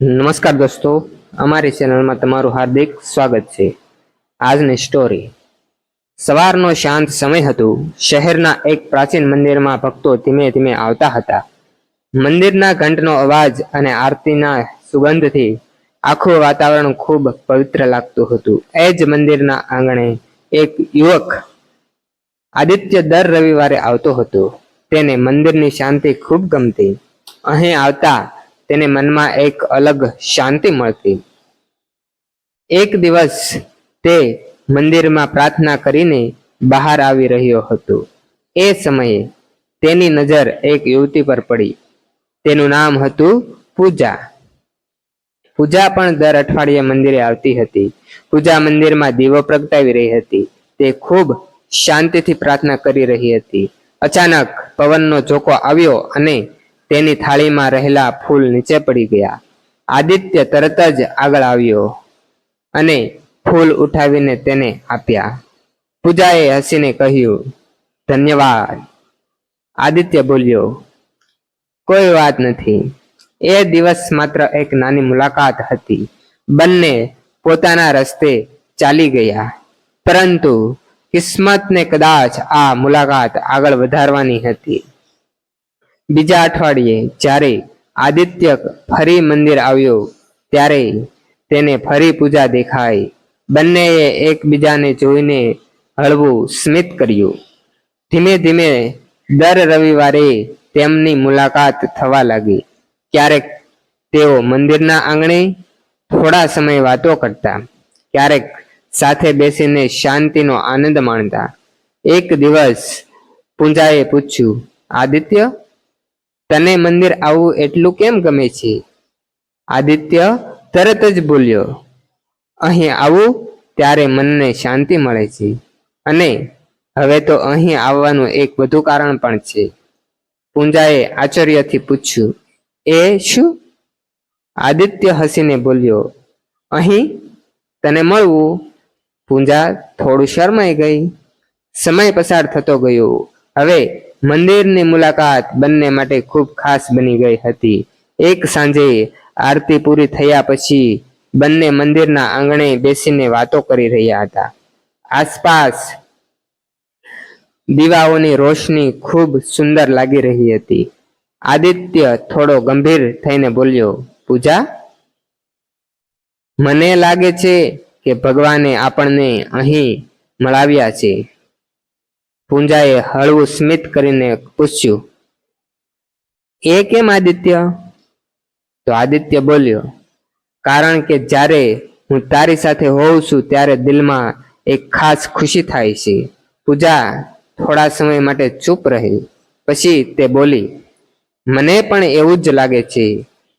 નમસ્કાર દોસ્તો, અમારી ચેનલમાં તમારું હાર્દિક સ્વાગત છે। આજની સ્ટોરી। સવારનો શાંત સમય હતો। શહેરના એક પ્રાચીન મંદિરમાં ભક્તો ધીમે ધીમે આવતા હતા। મંદિરના ઘંટનો અવાજ અને આરતીના સુગંધથી આખું વાતાવરણ ખૂબ પવિત્ર લાગતું હતું। એ જ મંદિરના આંગણે એક યુવક આદિત્ય દર રવિવારે આવતો હતો। તેને મંદિરની શાંતિ ખૂબ ગમતી। અહીં આવતા તેને મનમાં એક અલગ શાંતિ મળતી। એક દિવસ તે મંદિરમાં પ્રાર્થના કરીને બહાર આવી રહ્યો હતો। એ સમયે તેની નજર એક યુવતી પર પડી। તેનું નામ હતું પૂજા। પૂજા પણ દર અઠવાડિયે મંદિરે આવતી હતી। પૂજા મંદિરમાં દીવો પ્રગટાવી રહી હતી। તે ખૂબ શાંતિથી પ્રાર્થના કરી રહી હતી। અચાનક પવનનો ઝોકો આવ્યો અને તેની થાળીમાં રહેલા ફૂલ નીચે પડી ગયા। આદિત્ય તરત જ આગળ આવ્યો અને ફૂલ ઉઠાવીને તેને આપ્યા। પૂજાએ હસીને કહ્યું, ધન્યવાદ। આદિત્ય બોલ્યો, કોઈ વાત નથી। એ દિવસ માત્ર એક નાની મુલાકાત હતી। બંને પોતાના રસ્તે ચાલી ગયા, પરંતુ કિસ્મતને કદાચ આ મુલાકાત આગળ વધારવાની હતી। બીજા અઠવાડિયે જ્યારે આદિત્ય ફરી મંદિર આવ્યો ત્યારે તેને ફરી પૂજા દેખાઈ। બંનેએ એકબીજાને જોઈને હળવું સ્મિત કર્યું। ધીમે ધીમે દર રવિવારે તેમની મુલાકાત થવા લાગી। ક્યારેક તેઓ મંદિરના આંગણે થોડા સમય વાતો કરતા, ક્યારેક સાથે બેસીને શાંતિનો આનંદ માણતા। એક દિવસ પૂજાએ પૂછ્યું, આદિત્ય, તને મંદિર આવવું એટલું કેમ ગમે છે? આદિત્ય તરત જ બોલ્યો, અહીં આવું ત્યારે મનને શાંતિ મળે છે અને હવે તો અહીં આવવાનું એક વધુ કારણ પણ છે। પૂજાએ આશ્ચર્યથી પૂછ્યું, એ શું? આદિત્ય હસીને બોલ્યો, અહીં તને મળવું। પૂજા થોડું શરમાઈ ગઈ। સમય પસાર થતો ગયો। હવે મંદિરની મુલાકાત બંને માટે ખૂબ ખાસ બની ગઈ હતી। એક સાંજે આરતી પૂરી થયા પછી બંને મંદિરના આંગણે બેસીને વાતો કરી રહ્યા હતા। આસપાસ દીવાઓની રોશની ખૂબ સુંદર લાગી રહી હતી। આદિત્ય થોડો ગંભીર થઈને બોલ્યો, પૂજા, મને લાગે છે કે ભગવાને આપણને અહીં મળાવ્યા છે। પૂજાએ હળવું સ્મિત કરીને પૂછ્યું, એ કેમ આદિત્ય? તો આદિત્ય બોલ્યો, કારણ કે જ્યારે હું તારી સાથે હોઉં છું ત્યારે દિલમાં એક ખાસ ખુશી થાય છે। પૂજા થોડા સમય માટે ચૂપ રહી, પછી તે બોલી, મને પણ એવું જ લાગે છે।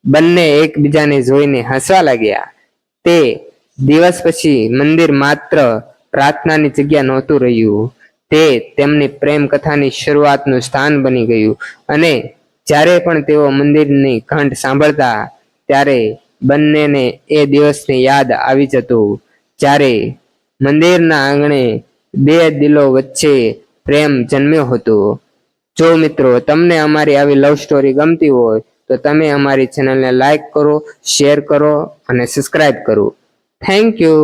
બંને એકબીજાને જોઈને હસવા લાગ્યા। તે દિવસ પછી મંદિર માત્ર પ્રાર્થનાની જગ્યા નહોતું રહ્યું, તે તેમની પ્રેમ કથાની શરૂઆતનું સ્થાન બની ગયું। અને જ્યારે પણ તેઓ મંદિરની ઘંટ સાંભળતા ત્યારે બંનેને એ દિવસની યાદ આવી જતું જ્યારે મંદિરના આંગણે બે દિલો વચ્ચે પ્રેમ જન્મ્યો હતો। જો મિત્રો તમને અમારી આવી લવ સ્ટોરી ગમતી હોય તો તમે અમારી ચેનલને લાઈક કરો, શેર કરો અને સબસ્ક્રાઇબ કરો। Thank you.